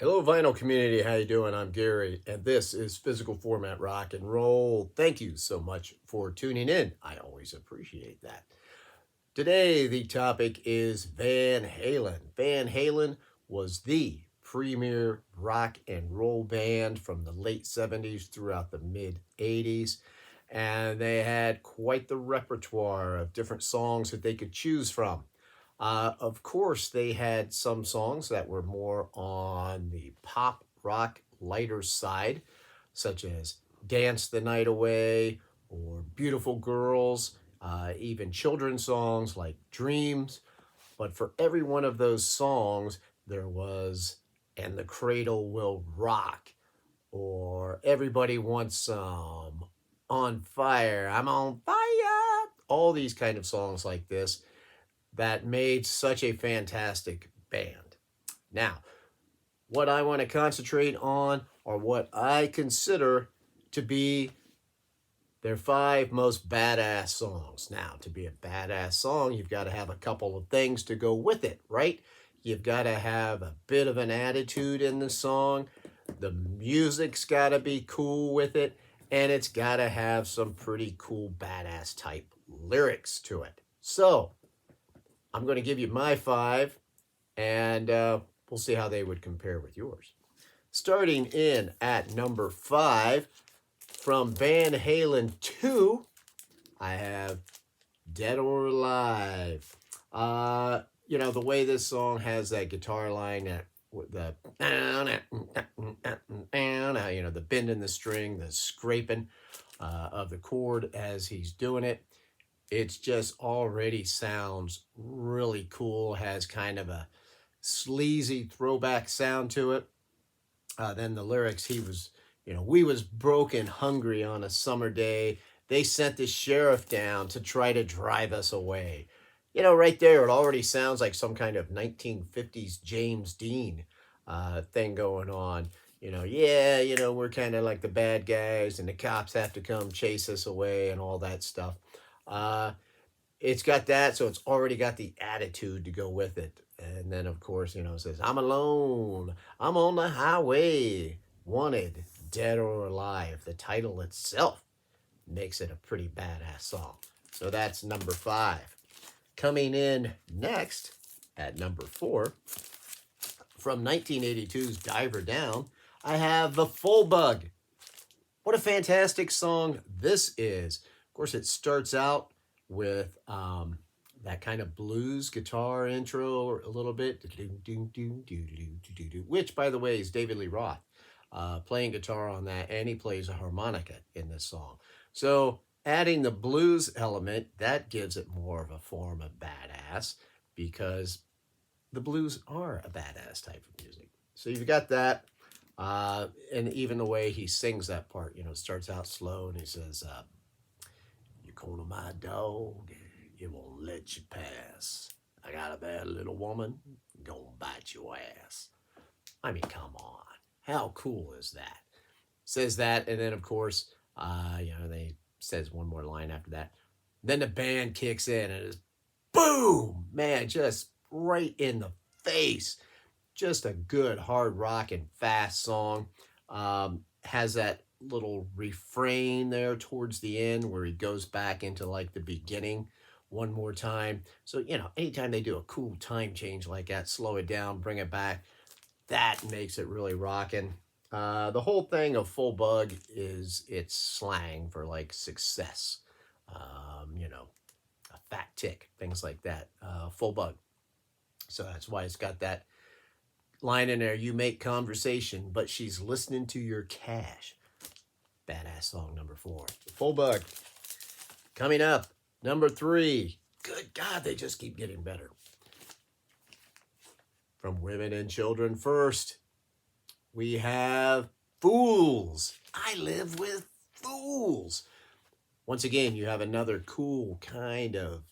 Hello, vinyl community. How you doing? I'm Gary, and this is Physical Format Rock and Roll. Thank you so much for tuning in. I always appreciate that. Today, the topic is Van Halen. Van Halen was the premier rock and roll band from the late 70s throughout the mid 80s, and they had quite the repertoire of different songs that they could choose from. Of course, they had some songs that were more on the pop rock lighter side, such as Dance the Night Away or Beautiful Girls, even children's songs like Dreams. But for every one of those songs, there was And the Cradle Will Rock, or Everybody Wants Some, On Fire, I'm on fire, all these kind of songs like this that made such a fantastic band. Now, what I want to concentrate on are what I consider to be their five most badass songs. Now, to be a badass song, you've got to have a couple of things to go with it, right? You've got to have a bit of an attitude in the song. The music's got to be cool with it, and it's got to have some pretty cool badass type lyrics to it. So, I'm going to give you my five, and we'll see how they would compare with yours. Starting in at number five, from Van Halen 2, I have Dead or Alive. The way this song has that guitar line, the the bend in the string, the scraping of the chord as he's doing it. It just already sounds really cool, has kind of a sleazy throwback sound to it. Then the lyrics, we was broken hungry on a summer day. They sent the sheriff down to try to drive us away. Right there, it already sounds like some kind of 1950s James Dean thing going on. We're kind of like the bad guys and the cops have to come chase us away and all that stuff. It's got that, so it's already got the attitude to go with it. And then, of course, it says, I'm alone, I'm on the highway, wanted, dead or alive. The title itself makes it a pretty badass song. So that's number five. Coming in next at number four, from 1982's Diver Down, I have The Full Bug. What a fantastic song this is. Of course, it starts out with that kind of blues guitar intro a little bit, which, by the way, is David Lee Roth playing guitar on that, and he plays a harmonica in this song. So adding the blues element, that gives it more of a form of badass, because the blues are a badass type of music. So you've got that. And even the way he sings that part, starts out slow and he says, you corner my dog, it won't let you pass. I got a bad little woman, gonna bite your ass. I mean, come on. How cool is that? Says that, and then, of course, they says one more line after that. Then the band kicks in and it's boom! Man, just right in the face. Just a good hard rock and fast song. Has that little refrain there towards the end where he goes back into like the beginning one more time. So, anytime they do a cool time change like that, slow it down, bring it back, that makes it really rocking. The whole thing of Full Bug is it's slang for like success, a fat tick, things like that. Full Bug. So that's why it's got that line in there, you make conversation, but she's listening to your cash. Badass song number four. Full Bug. Coming up, number three. Good God, they just keep getting better. From Women and Children First, we have Fools. I Live with Fools. Once again, you have another cool kind of,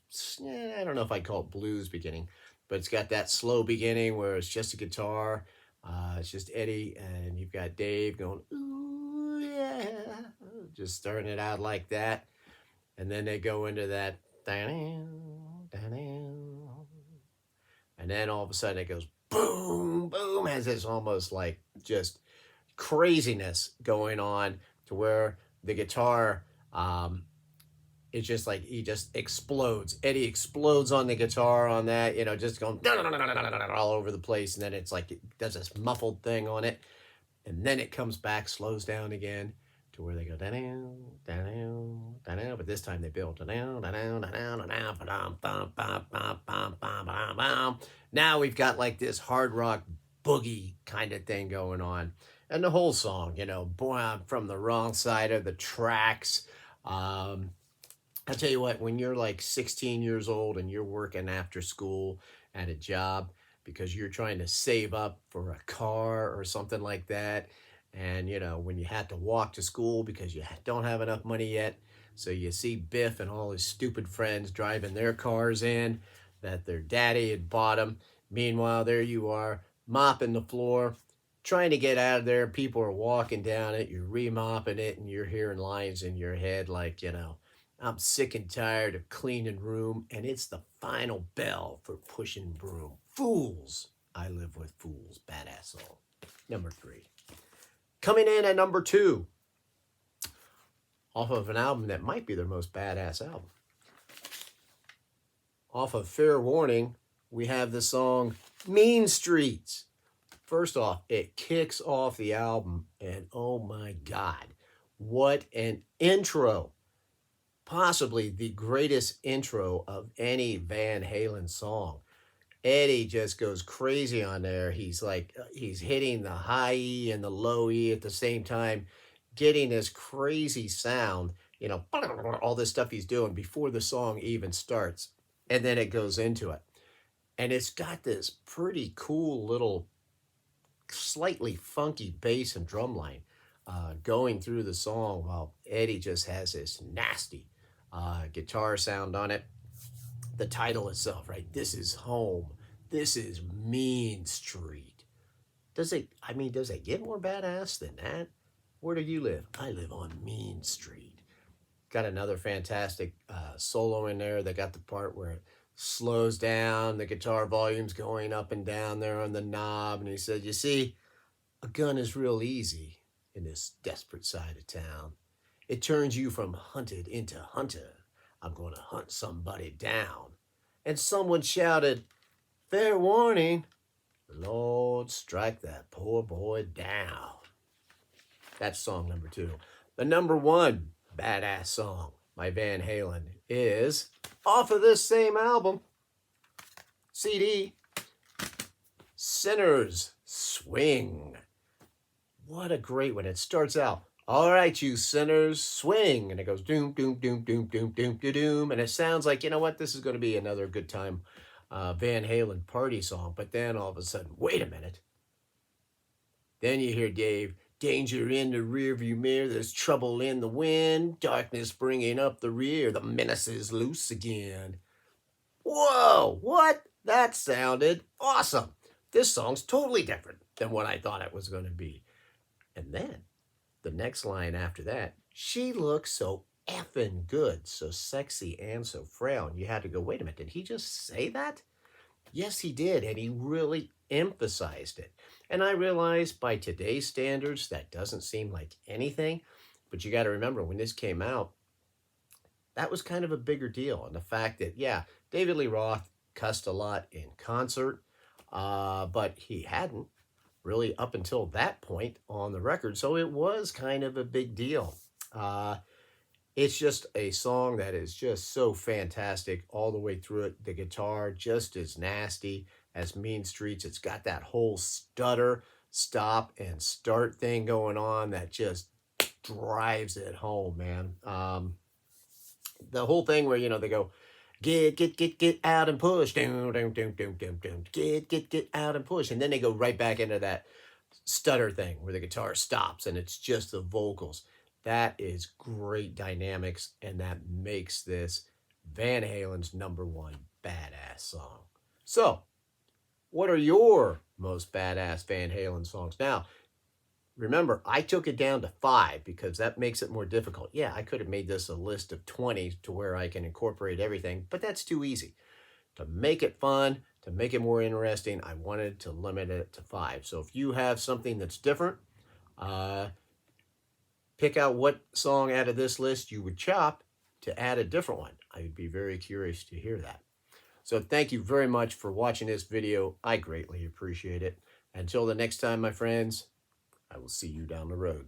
I don't know if I'd call it blues beginning, but it's got that slow beginning where it's just a guitar. It's just Eddie, and you've got Dave going, ooh, yeah, just starting it out like that. And then they go into that, and then all of a sudden it goes boom, boom, has this almost like just craziness going on to where the guitar, it's just like he just explodes. Eddie explodes on the guitar on that, just going all over the place. And then it's like it does this muffled thing on it. And then it comes back, slows down again to where they go down, down, down. But this time they build down, down, down, down. Now we've got like this hard rock boogie kind of thing going on. And the whole song, boy, I'm from the wrong side of the tracks. I'll tell you what, when you're like 16 years old and you're working after school at a job because you're trying to save up for a car or something like that, and when you have to walk to school because you don't have enough money yet, so you see Biff and all his stupid friends driving their cars in that their daddy had bought them. Meanwhile, there you are mopping the floor, trying to get out of there. People are walking down it, you're remopping it, and you're hearing lines in your head like, I'm sick and tired of cleaning room, and it's the final bell for pushing broom. Fools. I live with fools. Badass song. Number 3. Coming in at number 2, off of an album that might be their most badass album. Off of Fair Warning, we have the song Mean Streets. First off, it kicks off the album, and oh my God, what an intro. Possibly the greatest intro of any Van Halen song. Eddie just goes crazy on there. He's hitting the high E and the low E at the same time, getting this crazy sound, all this stuff he's doing before the song even starts. And then it goes into it. And it's got this pretty cool little, slightly funky bass and drum line going through the song while Eddie just has this nasty guitar sound on it. The title itself, right? This is home. This is Mean Street. Does it get more badass than that? Where do you live? I live on Mean Street. Got another fantastic solo in there. They got the part where it slows down, the guitar volume's going up and down there on the knob, and he said, you see, a gun is real easy in this desperate side of town. It turns you from hunted into hunter. I'm going to hunt somebody down. And someone shouted, fair warning, Lord, strike that poor boy down. That's song number 2. The number 1 badass song by Van Halen is off of this same album, CD, Sinners Swing. What a great one. It starts out, all right, you sinners, swing. And it goes doom, doom, doom, doom, doom, doom, doom, doom. And it sounds like, this is going to be another good time Van Halen party song. But then all of a sudden, wait a minute. Then you hear Dave, danger in the rearview mirror, there's trouble in the wind, darkness bringing up the rear, the menace is loose again. Whoa, what? That sounded awesome. This song's totally different than what I thought it was going to be. And then the next line after that, she looks so effing good, so sexy and so frail. And you had to go, wait a minute, did he just say that? Yes, he did, and he really emphasized it. And I realize by today's standards, that doesn't seem like anything. But you got to remember, when this came out, that was kind of a bigger deal. And the fact that, yeah, David Lee Roth cussed a lot in concert, but he hadn't really up until that point on the record. So it was kind of a big deal. It's just a song that is just so fantastic all the way through it. The guitar just as nasty as Mean Streets. It's got that whole stutter, stop, and start thing going on that just drives it home, man. The whole thing where, they go, get out and push. Get out and push. And then they go right back into that stutter thing where the guitar stops and it's just the vocals. That is great dynamics, and that makes this Van Halen's number 1 badass song. So, what are your most badass Van Halen songs? Now, remember, I took it down to 5 because that makes it more difficult. Yeah, I could have made this a list of 20 to where I can incorporate everything, but that's too easy. To make it fun, to to make it more interesting, I wanted to limit it to 5. So if you have something that's different, pick out what song out of this list you would chop to add a different one. I would be very curious to hear that. So thank you very much for watching this video. I greatly appreciate it. Until the next time, my friends, I will see you down the road.